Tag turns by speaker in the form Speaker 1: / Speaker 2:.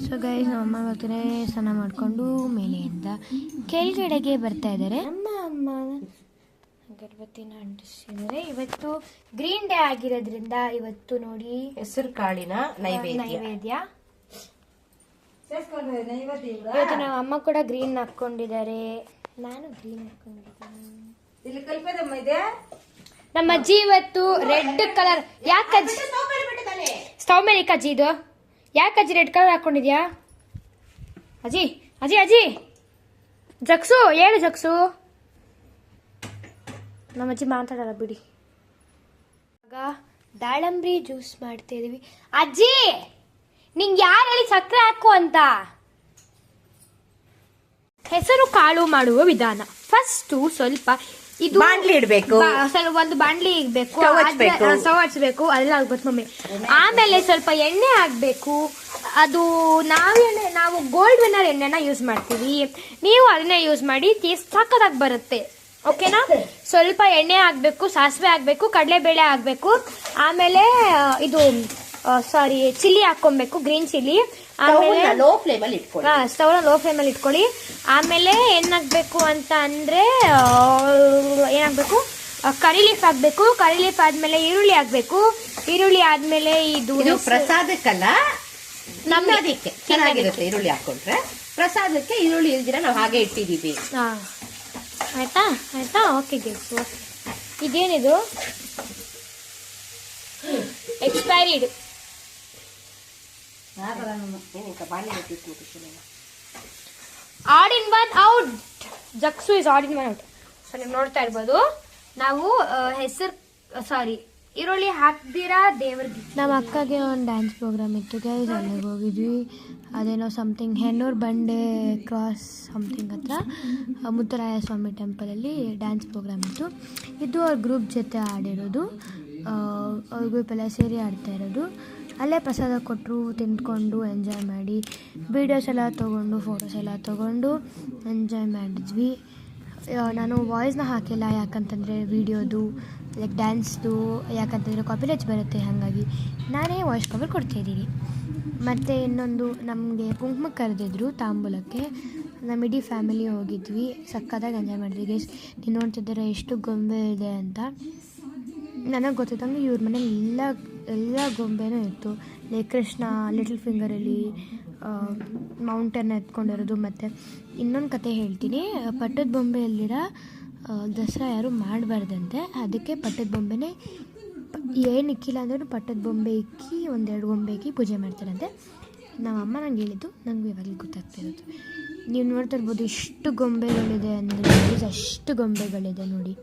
Speaker 1: So guys, ನಮ್ಮ ಅಮ್ಮ ಬರ್ತಾರೆ ಸ್ನಾನ ಮಾಡಿಕೊಂಡು ಮೇಲೆಯಿಂದ ಕೆಳಗಡೆಗೆ ಬರ್ತಾ ಇದ್ದಾರೆ. ನಮ್ಮ ಅಮ್ಮ ಅಗರಬತ್ತಿನ ಅಂಟಿಸಿದ್ದಾರೆ. ಇವತ್ತು ಗ್ರೀನ್ ಡೇ ಆಗಿರೋದ್ರಿಂದ ಇವತ್ತು ನೋಡಿ
Speaker 2: ಹೆಸರು ಕಾಳಿನ
Speaker 1: ನೈವೇದ್ಯ. ಇವತ್ತು ನಮ್ಮ ಅಮ್ಮ ಕೂಡ ಗ್ರೀನ್ ಹಾಕೊಂಡಿದ್ದಾರೆ, ನಾನು ಗ್ರೀನ್ ಹಾಕೊಂಡಿದ್ದೀನಿ. ನಮ್ಮ ಅಜ್ಜಿ ಇವತ್ತು ರೆಡ್ ಕಲರ್. ಯಾಕೆ ಸ್ಟವ್ ಮೇಲೆ ಅಜ್ಜಿ ಇದು ಯಾಕೆ ಅಜ್ಜಿ ರೆಡ್ ಕಲರ್ ಹಾಕೊಂಡಿದ್ಯಾ? ಅಜ್ಜಿ ಅಜ್ಜಿ ಅಜ್ಜಿ ಜಕ್ಸು ಹೇಳು ಜಕ್ಸು. ನಮ್ಮ ಅಜ್ಜಿ ಮಾತಾಡಲ್ಲ ಬಿಡಿ. ಆಗ ದಾಳಂಬ್ರಿ ಜ್ಯೂಸ್ ಮಾಡ್ತಾ ಇದೀವಿ. ಅಜ್ಜಿ ನಿಂಗೆ ಯಾರು ಹೇಳಿ ಸಕ್ಕರೆ ಹಾಕು ಅಂತ? ಹೆಸರು ಕಾಳು ಮಾಡುವ ವಿಧಾನ. ಫಸ್ಟು ಸ್ವಲ್ಪ ಇದು
Speaker 2: ಬಾಂಡ್ಲಿ ಇಡಬೇಕು,
Speaker 1: ಒಂದು ಬಾಂಡ್ಲಿ ಇಡ್ಬೇಕು, ಸ್ಟವ್ ಹಚ್ಬೇಕು, ಅದೆಲ್ಲ ಆಗ್ಬೇಕು ಮಮ್ಮಿ. ಆಮೇಲೆ ಸ್ವಲ್ಪ ಎಣ್ಣೆ ಹಾಕ್ಬೇಕು. ಅದು ನಾವು ಗೋಲ್ಡ್ ವಿನ್ನರ್ ಎಣ್ಣೆನ ಯೂಸ್ ಮಾಡ್ತೀವಿ, ನೀವು ಅದನ್ನೇ ಯೂಸ್ ಮಾಡಿ. ಟೇಸ್ಟ್ ಸಕ್ಕತ್ತಾಗಿ ಬರುತ್ತೆ. ಓಕೆನಾ? ಸ್ವಲ್ಪ ಎಣ್ಣೆ ಹಾಕ್ಬೇಕು, ಸಾಸಿವೆ ಹಾಕ್ಬೇಕು, ಕಡಲೆಬೇಳೆ ಹಾಕ್ಬೇಕು, ಆಮೇಲೆ ಇದು ಚಿಲ್ಲಿ ಹಾಕೊಬೇಕು, ಗ್ರೀನ್ ಚಿಲ್ಲಿ. ಆಮೇಲೆ ಸ್ಟವ್ನ ಲೋ ಫ್ಲೇಮಲ್ಲಿ ಇಟ್ಕೊಳ್ಳಿ. ಆಮೇಲೆ ಏನಾಗಬೇಕು ಅಂತ ಅಂದ್ರೆ ಏನಾಗಬೇಕು, ಕರಿ ಲೀಫ್ ಹಾಕ್ಬೇಕು. ಕರಿ ಲೀಫ್ ಆದ್ಮೇಲೆ ಈರುಳ್ಳಿ ಹಾಕ್ಬೇಕು. ಈರುಳ್ಳಿ ಆದ್ಮೇಲೆ ಇದು
Speaker 2: ಪ್ರಸಾದಕ್ಕಲ್ಲ, ನಮ್ಮದಕ್ಕೆ ಚೆನ್ನಾಗಿರುತ್ತೆ ಈರುಳ್ಳಿ ಹಾಕೊಂಡ್ರೆ. ಪ್ರಸಾದಕ್ಕೆ ಈರುಳ್ಳಿ ಇಲ್ದಿರ ನಾವು ಹಾಗೆ ಇಟ್ಟಿದೀವಿ.
Speaker 1: ಆಯ್ತಾ ಆಯ್ತಾ ಓಕೆ ಗೈಸ್. ಇದೇನಿದು? Expired. Odd in one out. ಜಕ್ಸು is odd in one out. So ನೀವು ನೋಡ್ತಾ ಇರ್ಬೋದು, ನಾವು ಈರುಳ್ಳಿ ಹಾಕ್ದಿರಾ ದೇವ್ರಿಗೆ. ನಮ್ಮ ಅಕ್ಕಗೆ ಒಂದು ಡ್ಯಾನ್ಸ್ ಪ್ರೋಗ್ರಾಮ್ ಇತ್ತು ಗೈಸ್, ಅಲ್ಲಿಗೆ ಹೋಗಿದ್ವಿ. ಅದೇನೋ ಸಮಥಿಂಗ್ ಹೆನ್ನೂರು ಬಂಡೆ ಕ್ರಾಸ್ ಸಮಥಿಂಗ್ ಹತ್ರ ಮುತ್ತರಾಯ ಸ್ವಾಮಿ ಟೆಂಪಲಲ್ಲಿ ಡ್ಯಾನ್ಸ್ ಪ್ರೋಗ್ರಾಮ್ ಇತ್ತು. ಇದು ಅವ್ರ ಗ್ರೂಪ್ ಜೊತೆ ಆಡಿರೋದು, ಅವ್ರ ಗ್ರೂಪ್ ಎಲ್ಲ ಸೇರಿ ಆಡ್ತಾ ಇರೋದು. ಅಲ್ಲೇ ಪ್ರಸಾದ ಕೊಟ್ಟರು, ತಿಂದ್ಕೊಂಡು ಎಂಜಾಯ್ ಮಾಡಿ, ವೀಡಿಯೋಸ್ ಎಲ್ಲ ತೊಗೊಂಡು, ಫೋಟೋಸ್ ಎಲ್ಲ ತೊಗೊಂಡು ಎಂಜಾಯ್ ಮಾಡಿದ್ವಿ. ನಾನು ವಾಯ್ಸ್ನ ಹಾಕಿಲ್ಲ, ಯಾಕಂತಂದರೆ ವೀಡಿಯೋದು ಲೈಕ್ ಡ್ಯಾನ್ಸ್ದು, ಯಾಕಂತಂದರೆ ಕಾಪಿರೈಟ್ ಬರುತ್ತೆ, ಹಾಗಾಗಿ ನಾನೇ ವಾಯ್ಸ್ ಕವರ್ ಕೊಡ್ತಾಯಿದ್ದೀನಿ. ಮತ್ತು ಇನ್ನೊಂದು, ನಮಗೆ ಕುಂಕುಮಕ್ಕೆ ಕರೆದಿದ್ರು ತಾಂಬೂಲಕ್ಕೆ. ನಮ್ಮ ಇಡೀ ಫ್ಯಾಮಿಲಿ ಹೋಗಿದ್ವಿ, ಸಕ್ಕತ್ತಾಗಿ ಎಂಜಾಯ್ ಮಾಡಿದ್ವಿ ಗೈಸ್. ನೀವು ನೋಡ್ತಿದ್ದಾರೆ ಎಷ್ಟು ಗೊಂಬೆ ಇದೆ ಅಂತ. ನನಗೆ ಗೊತ್ತಿದ್ದಂಗೆ ಇವ್ರ ಮನೇಲಿ ಎಲ್ಲ ಗೊಂಬೆನೂ ಇತ್ತು. ಲೈಕ್ ಕೃಷ್ಣ ಲಿಟಲ್ ಫಿಂಗರಲ್ಲಿ ಮೌಂಟೇನ್ ಎತ್ಕೊಂಡಿರೋದು. ಮತ್ತು ಇನ್ನೊಂದು ಕತೆ ಹೇಳ್ತೀನಿ. ಪಟ್ಟದ ಬೊಂಬೆಯಲ್ಲಿರೋ ದಸರಾ ಯಾರು ಮಾಡಬಾರ್ದಂತೆ, ಅದಕ್ಕೆ ಪಟ್ಟದ ಬೊಂಬೆನೇ ಏನು ಇಕ್ಕಿಲ್ಲ ಅಂದ್ರೂ ಪಟ್ಟದ ಬೊಂಬೆ ಇಕ್ಕಿ 1-2 ಗೊಂಬೆ ಇಕ್ಕಿ ಪೂಜೆ ಮಾಡ್ತಾರಂತೆ. ನಮ್ಮ ಅಮ್ಮ ನಂಗೆ ಹೇಳಿದ್ದು, ನನಗೂ ಇವಾಗಲೂ ಗೊತ್ತಾಗ್ತಿರೋದು. ನೀವು ನೋಡ್ತಾ ಇರ್ಬೋದು ಎಷ್ಟು ಗೊಂಬೆಗಳಿದೆ ಅಂದರೆ, ಅಷ್ಟು ಗೊಂಬೆಗಳಿದೆ ನೋಡಿ.